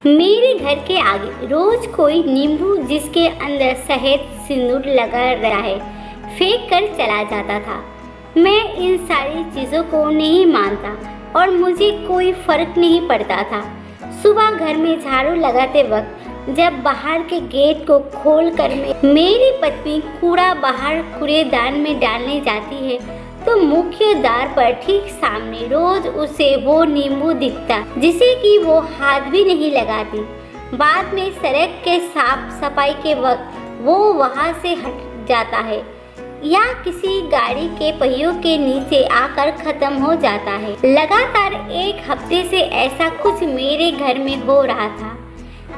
मेरे घर के आगे रोज कोई नींबू जिसके अंदर शहद सिंदूर लगा रहा है फेंक कर चला जाता था। मैं इन सारी चीज़ों को नहीं मानता और मुझे कोई फर्क नहीं पड़ता था। सुबह घर में झाड़ू लगाते वक्त जब बाहर के गेट को खोलकर मेरी पत्नी कूड़ा बाहर कूड़ेदान में डालने जाती है तो मुख्य द्वार पर ठीक सामने रोज उसे वो नींबू दिखता जिसे कि वो हाथ भी नहीं लगाती। बाद में सड़क के साफ सफाई के वक्त वो वहाँ से हट जाता है या किसी गाड़ी के पहियों के नीचे आकर खत्म हो जाता है। लगातार एक हफ्ते से ऐसा कुछ मेरे घर में हो रहा था।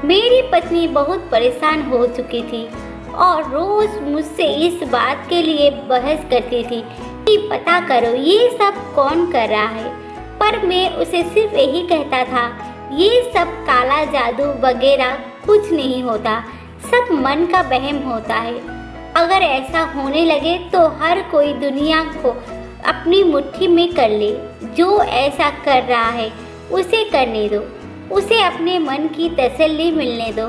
मेरी पत्नी बहुत परेशान हो चुकी थी और रोज मुझसे इस बात के लिए बहस करती थी कि पता करो ये सब कौन कर रहा है। पर मैं उसे सिर्फ यही कहता था ये सब काला जादू वगैरह कुछ नहीं होता, सब मन का वहम होता है। अगर ऐसा होने लगे तो हर कोई दुनिया को अपनी मुट्ठी में कर ले। जो ऐसा कर रहा है उसे करने दो, उसे अपने मन की तसल्ली मिलने दो।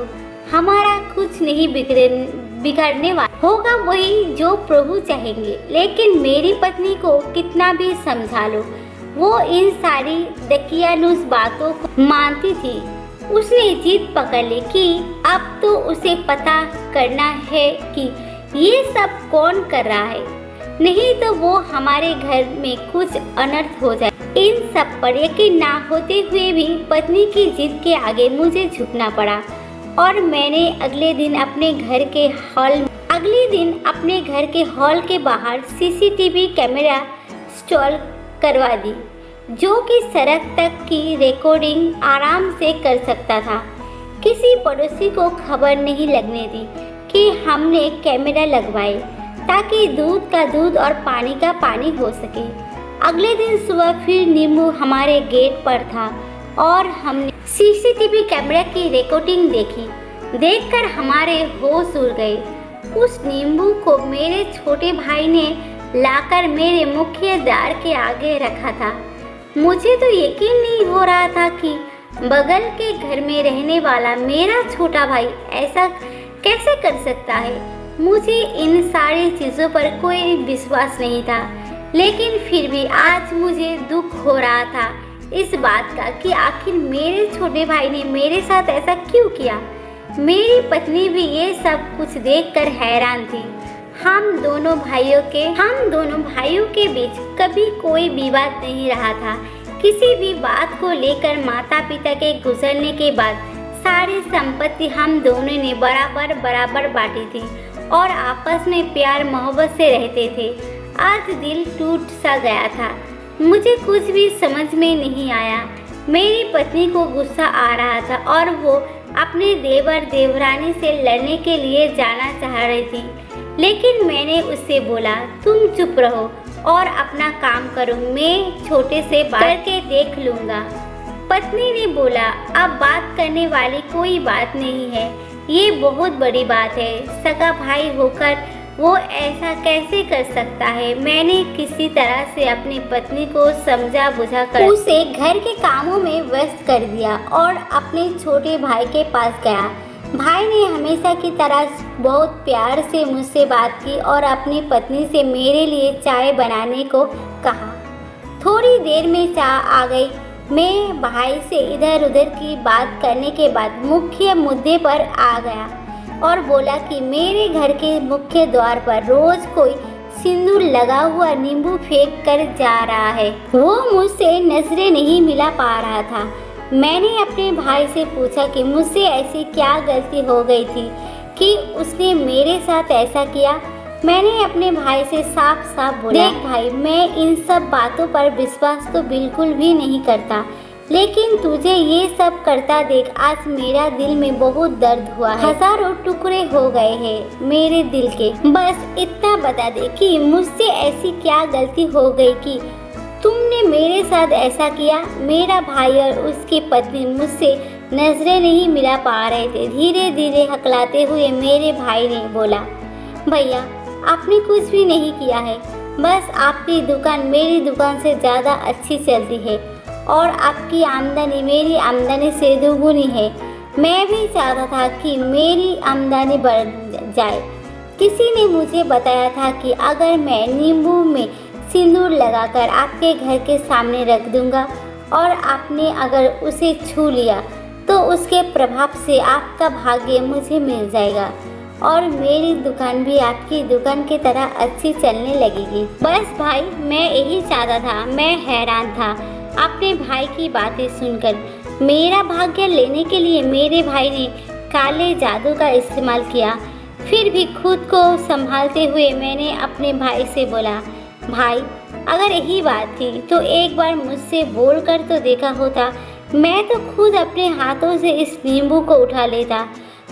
हमारा कुछ नहीं बिगड़ने वाला होगा, वही जो प्रभु चाहेंगे। लेकिन मेरी पत्नी को कितना भी समझा लो वो इन सारी दकियानुस बातों को मानती थी। उसने जिद पकड़ ली कि अब तो उसे पता करना है कि ये सब कौन कर रहा है, नहीं तो वो हमारे घर में कुछ अनर्थ हो जाए। इन सब पर यकीन ना होते हुए भी पत्नी की जिद के आगे मुझे झुकना पड़ा और मैंने अगले दिन अपने घर के हॉल के बाहर सीसीटीवी कैमरा इंस्टॉल करवा दी जो कि सड़क तक की रिकॉर्डिंग आराम से कर सकता था। किसी पड़ोसी को खबर नहीं लगने दी कि हमने कैमरा लगवाए ताकि दूध का दूध और पानी का पानी हो सके। अगले दिन सुबह फिर नींबू हमारे गेट पर था और हमने सीसीटीवी कैमरा की रिकॉर्डिंग देखी। देखकर हमारे होश उड़ गए। उस नींबू को मेरे छोटे भाई ने लाकर मेरे मुख्य द्वार के आगे रखा था। मुझे तो यकीन नहीं हो रहा था कि बगल के घर में रहने वाला मेरा छोटा भाई ऐसा कैसे कर सकता है। मुझे इन सारी चीज़ों पर कोई विश्वास नहीं था, लेकिन फिर भी आज मुझे दुख हो रहा था इस बात का कि आखिर मेरे छोटे भाई ने मेरे साथ ऐसा क्यों किया। मेरी पत्नी भी ये सब कुछ देखकर हैरान थी। हम दोनों भाइयों के बीच कभी कोई विवाद नहीं रहा था। किसी भी बात को लेकर माता पिता के गुजरने के बाद सारी संपत्ति हम दोनों ने बराबर बांटी थी और आपस में प्यार मोहब्बत से रहते थे। आज दिल टूट सा गया था। मुझे कुछ भी समझ में नहीं आया। मेरी पत्नी को गुस्सा आ रहा था और वो अपने देवर देवरानी से लड़ने के लिए जाना चाह रही थी, लेकिन मैंने उससे बोला तुम चुप रहो और अपना काम करो, मैं छोटे से बात करके देख लूँगा। पत्नी ने बोला अब बात करने वाली कोई बात नहीं है, ये बहुत बड़ी बात है। सगा भाई होकर वो ऐसा कैसे कर सकता है। मैंने किसी तरह से अपनी पत्नी को समझा बुझा कर उसे घर के कामों में व्यस्त कर दिया और अपने छोटे भाई के पास गया। भाई ने हमेशा की तरह बहुत प्यार से मुझसे बात की और अपनी पत्नी से मेरे लिए चाय बनाने को कहा। थोड़ी देर में चाय आ गई। मैं भाई से इधर उधर की बात करने के बाद मुख्य मुद्दे पर आ गया और बोला कि मेरे घर के मुख्य द्वार पर रोज कोई सिंदूर लगा हुआ नींबू फेंक कर जा रहा है। वो मुझसे नजरें नहीं मिला पा रहा था। मैंने अपने भाई से पूछा कि मुझसे ऐसी क्या गलती हो गई थी कि उसने मेरे साथ ऐसा किया। मैंने अपने भाई से साफ साफ बोला देख भाई, मैं इन सब बातों पर विश्वास तो बिल्कुल भी नहीं करता, लेकिन तुझे ये सब करता देख आज मेरा दिल में बहुत दर्द हुआ है। हजारों टुकड़े हो गए हैं मेरे दिल के। बस इतना बता दे कि मुझसे ऐसी क्या गलती हो गई कि तुमने मेरे साथ ऐसा किया। मेरा भाई और उसकी पत्नी मुझसे नजरें नहीं मिला पा रहे थे। धीरे धीरे हकलाते हुए मेरे भाई ने बोला भैया आपने कुछ भी नहीं किया है, बस आपकी दुकान मेरी दुकान से ज़्यादा अच्छी चलती है और आपकी आमदनी मेरी आमदनी से दोगुनी है। मैं भी चाहता था कि मेरी आमदनी बढ़ जाए। किसी ने मुझे बताया था कि अगर मैं नींबू में सिंदूर लगाकर आपके घर के सामने रख दूंगा और आपने अगर उसे छू लिया तो उसके प्रभाव से आपका भाग्य मुझे मिल जाएगा और मेरी दुकान भी आपकी दुकान की तरह अच्छी चलने लगेगी। बस भाई, मैं यही चाहता था। मैं हैरान था अपने भाई की बातें सुनकर। मेरा भाग्य लेने के लिए मेरे भाई ने काले जादू का इस्तेमाल किया। फिर भी खुद को संभालते हुए मैंने अपने भाई से बोला, भाई अगर यही बात थी तो एक बार मुझसे बोल कर तो देखा होता। मैं तो खुद अपने हाथों से इस नींबू को उठा लेता,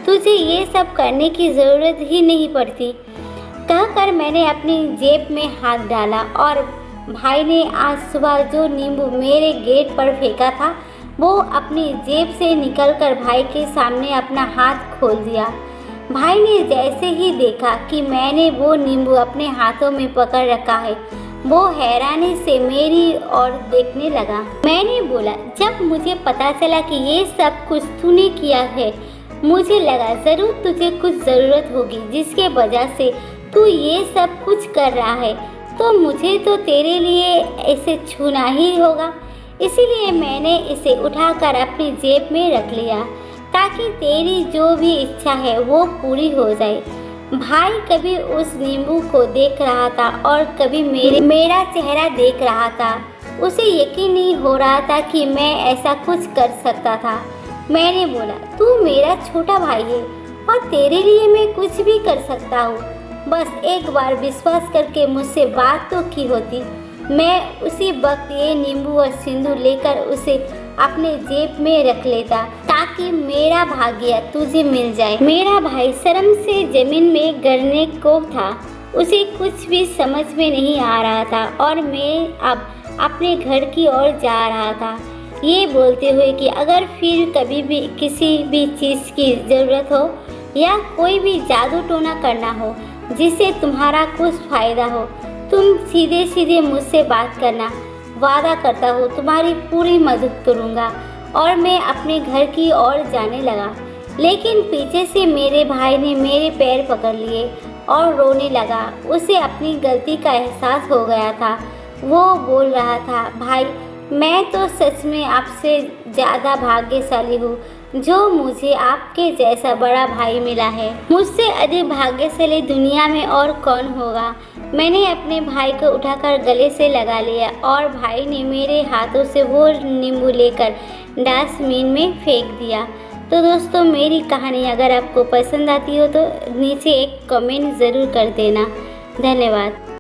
तुझे ये सब करने की ज़रूरत ही नहीं पड़ती। कहकर मैंने अपनी जेब में हाथ डाला और भाई ने आज सुबह जो नींबू मेरे गेट पर फेंका था वो अपनी जेब से निकलकर भाई के सामने अपना हाथ खोल दिया। भाई ने जैसे ही देखा कि मैंने वो नींबू अपने हाथों में पकड़ रखा है, वो हैरानी से मेरी ओर देखने लगा। मैंने बोला, जब मुझे पता चला कि ये सब कुछ तूने किया है, मुझे लगा ज़रूर तुझे कुछ ज़रूरत होगी जिसके वजह से तू ये सब कुछ कर रहा है, तो मुझे तो तेरे लिए इसे छूना ही होगा। इसीलिए मैंने इसे उठाकर अपनी जेब में रख लिया ताकि तेरी जो भी इच्छा है वो पूरी हो जाए। भाई कभी उस नींबू को देख रहा था और कभी मेरा चेहरा देख रहा था। उसे यकीन नहीं हो रहा था कि मैं ऐसा कुछ कर सकता था। मैंने बोला, तू मेरा छोटा भाई है और तेरे लिए मैं कुछ भी कर सकता हूँ। बस एक बार विश्वास करके मुझसे बात तो की होती। मैं उसी वक्त ये नींबू और सिंदूर लेकर उसे अपने जेब में रख लेता ताकि मेरा भाग्य तुझे मिल जाए। मेरा भाई शर्म से जमीन में गिरने को था। उसे कुछ भी समझ में नहीं आ रहा था और मैं अब अपने घर की ओर जा रहा था, ये बोलते हुए कि अगर फिर कभी भी किसी भी चीज़ की ज़रूरत हो या कोई भी जादू टोना करना हो जिससे तुम्हारा कुछ फ़ायदा हो, तुम सीधे सीधे मुझसे बात करना। वादा करता हूँ तुम्हारी पूरी मदद करूँगा। और मैं अपने घर की ओर जाने लगा, लेकिन पीछे से मेरे भाई ने मेरे पैर पकड़ लिए और रोने लगा। उसे अपनी गलती का एहसास हो गया था। वो बोल रहा था, भाई मैं तो सच में आपसे ज़्यादा भाग्यशाली हूँ जो मुझे आपके जैसा बड़ा भाई मिला है। मुझसे अधिक भाग्यशाली दुनिया में और कौन होगा। मैंने अपने भाई को उठाकर गले से लगा लिया और भाई ने मेरे हाथों से वो नींबू लेकर डस्टबिन में फेंक दिया। तो दोस्तों, मेरी कहानी अगर आपको पसंद आती हो तो नीचे एक कमेंट ज़रूर कर देना। धन्यवाद।